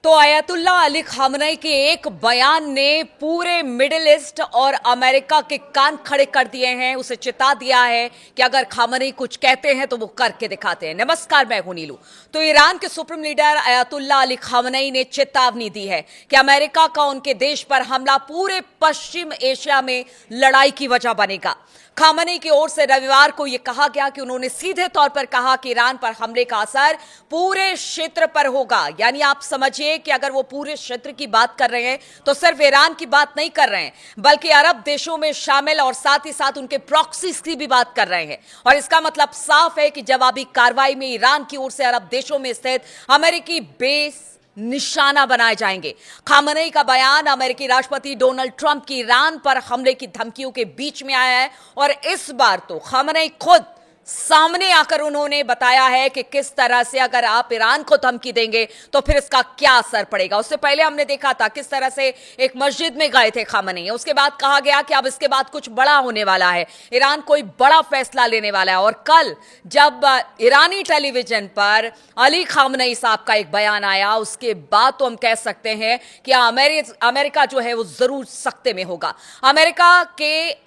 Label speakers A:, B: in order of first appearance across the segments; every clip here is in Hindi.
A: तो अयतुल्ला अली खामनेई के एक बयान ने पूरे मिडिल ईस्ट और अमेरिका के कान खड़े कर दिए हैं। उसे चिता दिया है कि अगर खामनेई कुछ कहते हैं तो वो करके दिखाते हैं। नमस्कार, मैं हूं नीलू। तो ईरान के सुप्रीम लीडर अयतुल्ला अली खामनेई ने चेतावनी दी है कि अमेरिका का उनके देश पर हमला पूरे पश्चिम एशिया में लड़ाई की वजह बनेगा। खामनेई की ओर से रविवार को यह कहा गया कि उन्होंने सीधे तौर पर कहा कि ईरान पर हमले का असर पूरे क्षेत्र पर होगा। यानी आप समझिए कि अगर वो पूरे क्षेत्र की बात कर रहे हैं तो सिर्फ ईरान की बात नहीं कर रहे हैं, बल्कि अरब देशों में शामिल और साथ ही साथ उनके प्रॉक्सीज की भी बात कर रहे हैं। और इसका मतलब साफ है कि जवाबी कार्रवाई में ईरान की ओर से अरब देशों में स्थित अमेरिकी बेस निशाना बनाए जाएंगे। खामनेई का बयान अमेरिकी राष्ट्रपति डोनाल्ड ट्रंप की ईरान पर हमले की धमकियों के बीच में आया है और इस बार तो खामनेई खुद सामने आकर उन्होंने बताया है कि किस तरह से अगर आप ईरान को धमकी देंगे तो फिर इसका क्या असर पड़ेगा। उससे पहले हमने देखा था किस तरह से एक मस्जिद में गए थे खामनेई। उसके बाद कहा गया कि अब इसके बाद कुछ बड़ा होने वाला है, ईरान कोई बड़ा फैसला लेने वाला है। और कल जब ईरानी टेलीविजन पर अली खामनेई साहब का एक बयान आया, उसके बाद तो हम कह सकते हैं कि अमेरिका जो है वो जरूर सख्ते में होगा।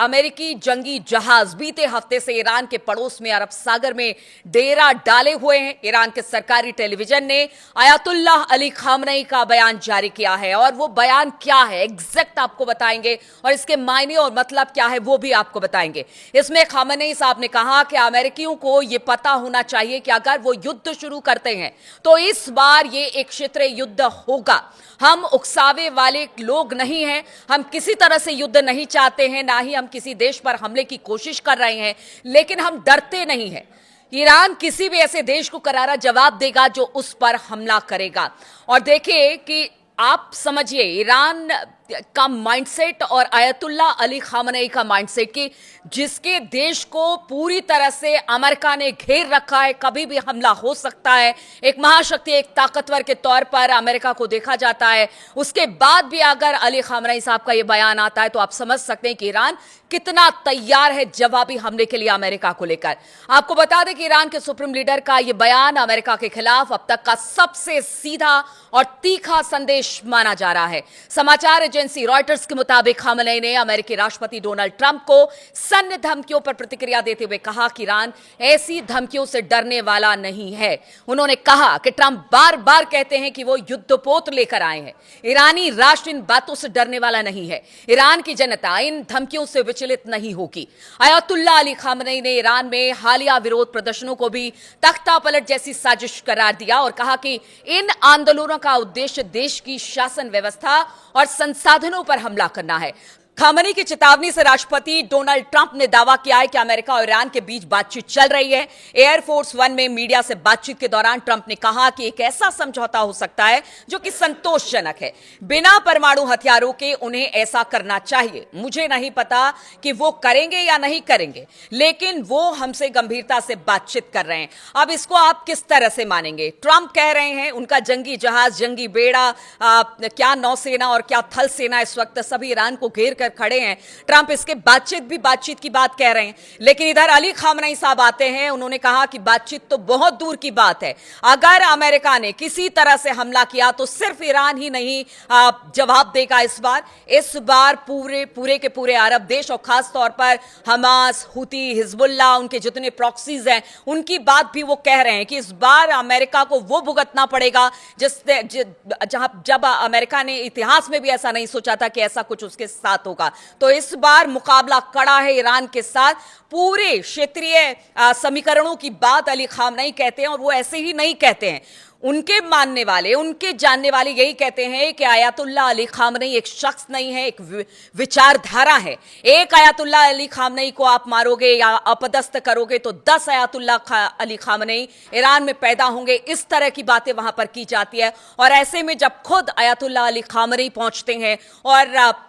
A: अमेरिकी जंगी जहाज बीते हफ्ते से ईरान के पड़ोस में अरब सागर में डेरा डाले हुए हैं। ईरान के सरकारी टेलीविजन ने अयतुल्ला अली खामनेई का बयान जारी किया है और वो बयान क्या है एग्जैक्ट आपको बताएंगे और इसके मायने और मतलब क्या है वो भी आपको बताएंगे। इसमें खामनेई साहब ने कहा कि अमेरिकियों को यह पता होना चाहिए कि अगर वो युद्ध शुरू करते हैं तो इस बार ये एक क्षेत्रीय युद्ध होगा। हम उकसावे वाले लोग नहीं हैं, हम किसी तरह से युद्ध नहीं चाहते हैं, ना ही हम किसी देश पर हमले की कोशिश कर रहे हैं, लेकिन हम डरते नहीं हैं। ईरान किसी भी ऐसे देश को करारा जवाब देगा जो उस पर हमला करेगा। और देखिए कि आप समझिए ईरान का माइंडसेट और अयतुल्ला अली खामनेई का माइंडसेट कि जिसके देश को पूरी तरह से अमेरिका ने घेर रखा है, कभी भी हमला हो सकता है, एक महाशक्ति एक ताकतवर के तौर पर अमेरिका को देखा जाता है। उसके बाद भी अगर अली खामनेई साहब का यह बयान आता है तो आप समझ सकते हैं कि ईरान कितना तैयार है जवाबी हमले के लिए अमेरिका को लेकर। आपको बता दें कि ईरान के सुप्रीम लीडर का यह बयान अमेरिका के खिलाफ अब तक का सबसे सीधा और तीखा संदेश माना जा रहा है। समाचार एजेंसी रॉयटर्स के मुताबिक खामनेई ने अमेरिकी राष्ट्रपति डोनाल्ड ट्रंप को सैन्य धमकियों पर प्रतिक्रिया देते हुए कहा कि ईरान ऐसी धमकियों से डरने वाला नहीं है। उन्होंने कहा कि ट्रंप बार बार कहते हैं कि वो युद्धपोत लेकर आए हैं। ईरानी राष्ट्र इन बातों से डरने वाला नहीं है। ईरान की जनता इन धमकियों से विचलित नहीं होगी। अयतुल्ला अली खामनेई ने ईरान में हालिया विरोध प्रदर्शनों को भी तख्ता पलट जैसी साजिश करार दिया और कहा कि इन आंदोलनों का उद्देश्य देश की शासन व्यवस्था और संसाधनों पर हमला करना है। खामनेई की चेतावनी से राष्ट्रपति डोनाल्ड ट्रंप ने दावा किया है कि अमेरिका और ईरान के बीच बातचीत चल रही है। एयरफोर्स वन में मीडिया से बातचीत के दौरान ट्रंप ने कहा कि एक ऐसा समझौता हो सकता है जो कि संतोषजनक है। बिना परमाणु हथियारों के उन्हें ऐसा करना चाहिए। मुझे नहीं पता कि वो करेंगे या नहीं करेंगे, लेकिन वो हमसे गंभीरता से बातचीत कर रहे हैं। अब इसको आप किस तरह से मानेंगे? ट्रंप कह रहे हैं उनका जंगी जहाज, जंगी बेड़ा, क्या नौसेना और क्या थल सेना इस वक्त सभी ईरान को घेर कर खड़े हैं। ट्रंप इसके बातचीत की बात कह रहे हैं, लेकिन इधर अली खामनेई साहब आते हैं। उन्होंने कहा कि बातचीत तो बहुत दूर की बात है। अगर अमेरिका ने किसी तरह से हमला किया तो सिर्फ ईरान ही नहीं जवाब देगा। इस बार पूरे के पूरे अरब देश और खास तौर पर हमास, हुती, हिजबुल्लाह, उनके जितने प्रॉक्सीज हैं उनकी बात भी वो कह रहे हैं कि इस बार अमेरिका को वो भुगतना पड़ेगा जब अमेरिका ने इतिहास में भी ऐसा नहीं सोचा था कि ऐसा कुछ उसके साथ होगा। तो इस बार मुकाबला कड़ा है ईरान के साथ। पूरे क्षेत्रीय समीकरणों की बात अली खामनेई कहते हैं और वो ऐसे ही नहीं कहते हैं। उनके मानने वाले, उनके जानने वाले यही कहते हैं कि अयतुल्ला अली खामनेई एक शख्स नहीं है, एक विचारधारा है। एक अयतुल्ला अली खामनेई को आप मारोगे या अपदस्थ करोगे तो 10 अयतुल्ला अली खामनेई ईरान में पैदा होंगे। इस तरह की बातें वहां पर की जाती है। और ऐसे में जब खुद अयतुल्ला अली खामनेई पहुंचते हैं और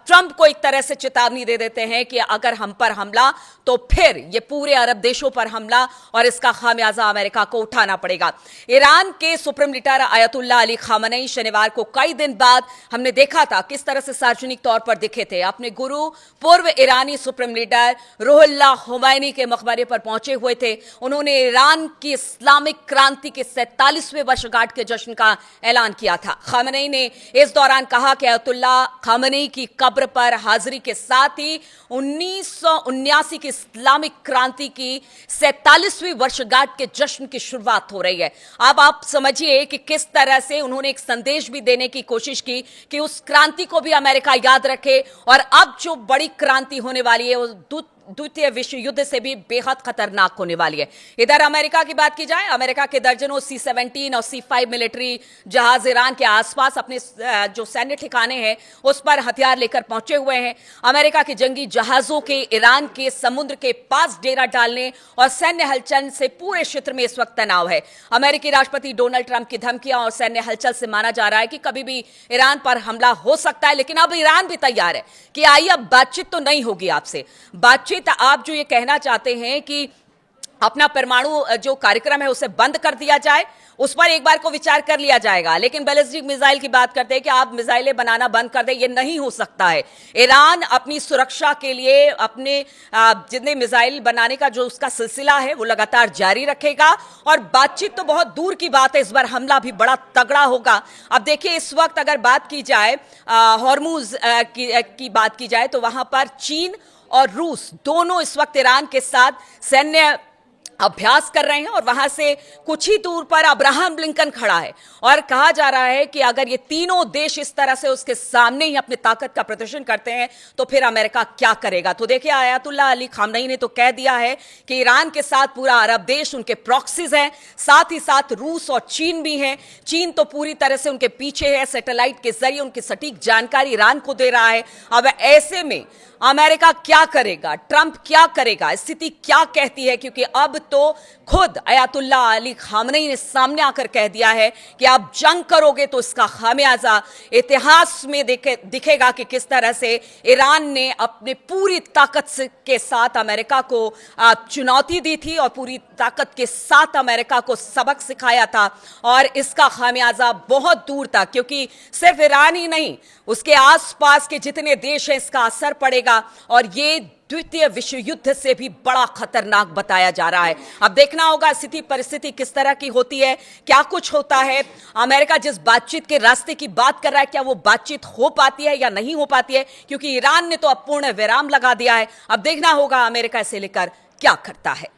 A: ट्रंप को एक तरह से चेतावनी दे देते हैं कि अगर हम पर हमला तो फिर ये पूरे अरब देशों पर हमला और इसका खामियाजा अमेरिका को उठाना पड़ेगा। ईरान के supreme leader Ayatollah Ali Khamenei शनिवार को कई दिन बाद हमने देखा था किस तरह से सार्वजनिक तौर पर दिखे थे। अपने गुरु पूर्व ईरानी सुप्रीम लीडर रूहुल्लाह खुमैनी के मकबरे पर पहुंचे हुए थे। उन्होंने ईरान की इस्लामिक क्रांति के 47वें वर्षगांठ के जश्न का ऐलान किया था। खामनेई ने इस दौरान कहा कि आयतुल्लाह खामनेई की कब्र पर हाजिरी के साथ ही 1979 की इस्लामिक क्रांति की 47वीं वर्षगांठ के जश्न की शुरुआत हो रही है। अब आप समझिए कि किस तरह से उन्होंने एक संदेश भी देने की कोशिश की कि उस क्रांति को भी अमेरिका याद रखे और अब जो बड़ी क्रांति होने वाली है वो द्वितीय विश्व युद्ध से भी बेहद खतरनाक होने वाली है। इधर अमेरिका की बात की जाए, अमेरिका के दर्जनों C-17 और C-5 मिलिट्री जहाज ईरान के आसपास अपने जो सैन्य ठिकाने हैं उस पर हथियार लेकर पहुंचे हुए हैं। अमेरिका के जंगी जहाजों के ईरान के समुद्र के पास डेरा डालने और सैन्य हलचल से पूरे क्षेत्र में इस वक्त तनाव है। अमेरिकी राष्ट्रपति डोनाल्ड ट्रंप की धमकियां और सैन्य हलचल से माना जा रहा है कि कभी भी ईरान पर हमला हो सकता है, लेकिन अब ईरान भी तैयार है कि आइए अब बातचीत तो नहीं होगी आपसे। बातचीत आप जो ये कहना चाहते हैं कि अपना परमाणु जो कार्यक्रम है उसे बंद कर दिया जाए, उस पर एक बार को विचार कर लिया जाएगा, लेकिन बैलिस्टिक मिसाइल की बात करते हैं कि आप मिसाइलें बनाना बंद कर दें, ये नहीं हो सकता है। ईरान अपनी सुरक्षा के लिए अपने जितने मिसाइल बनाने का जो उसका सिलसिला है वो लगातार जारी रखेगा और बातचीत तो बहुत दूर की बात है, इस बार हमला भी बड़ा तगड़ा होगा। अब देखिए, इस वक्त अगर बात की जाए हॉर्मुज की बात की जाए तो वहां पर चीन और रूस दोनों इस वक्त ईरान के साथ सैन्य अभ्यास कर रहे हैं और वहां से कुछ ही दूर पर अब्राहम लिंकन खड़ा है और कहा जा रहा है कि अगर ये तीनों देश इस तरह से उसके सामने ही अपनी ताकत का प्रदर्शन करते हैं तो फिर अमेरिका क्या करेगा। तो देखिए, आयतुल्लाह अली खामनेई ने तो कह दिया है कि ईरान के साथ पूरा अरब देश उनके प्रॉक्सीज हैं, साथ ही साथ रूस और चीन भी हैं। चीन तो पूरी तरह से उनके पीछे है, सैटेलाइट के जरिए उनकी सटीक जानकारी ईरान को दे रहा है। अब ऐसे में अमेरिका क्या करेगा, ट्रंप क्या करेगा, स्थिति क्या कहती है, क्योंकि अब तो खुद आयतुल्लाह अली खामनेई ने सामने आकर कह दिया है कि आप जंग करोगे तो इसका खामियाजा इतिहास में दिखेगा कि किस तरह से ईरान ने अपने पूरी ताकत के साथ अमेरिका को चुनौती दी थी और पूरी ताकत के साथ अमेरिका को सबक सिखाया था और इसका खामियाजा बहुत दूर था, क्योंकि सिर्फ ईरान ही नहीं, उसके आसपास के जितने देश हैं इसका असर पड़ेगा और ये द्वितीय विश्व युद्ध से भी बड़ा खतरनाक बताया जा रहा है। अब देखना होगा स्थिति परिस्थिति किस तरह की होती है, क्या कुछ होता है। अमेरिका जिस बातचीत के रास्ते की बात कर रहा है, क्या वो बातचीत हो पाती है या नहीं हो पाती है, क्योंकि ईरान ने तो अब पूर्ण विराम लगा दिया है। अब देखना होगा अमेरिका इसे लेकर क्या करता है।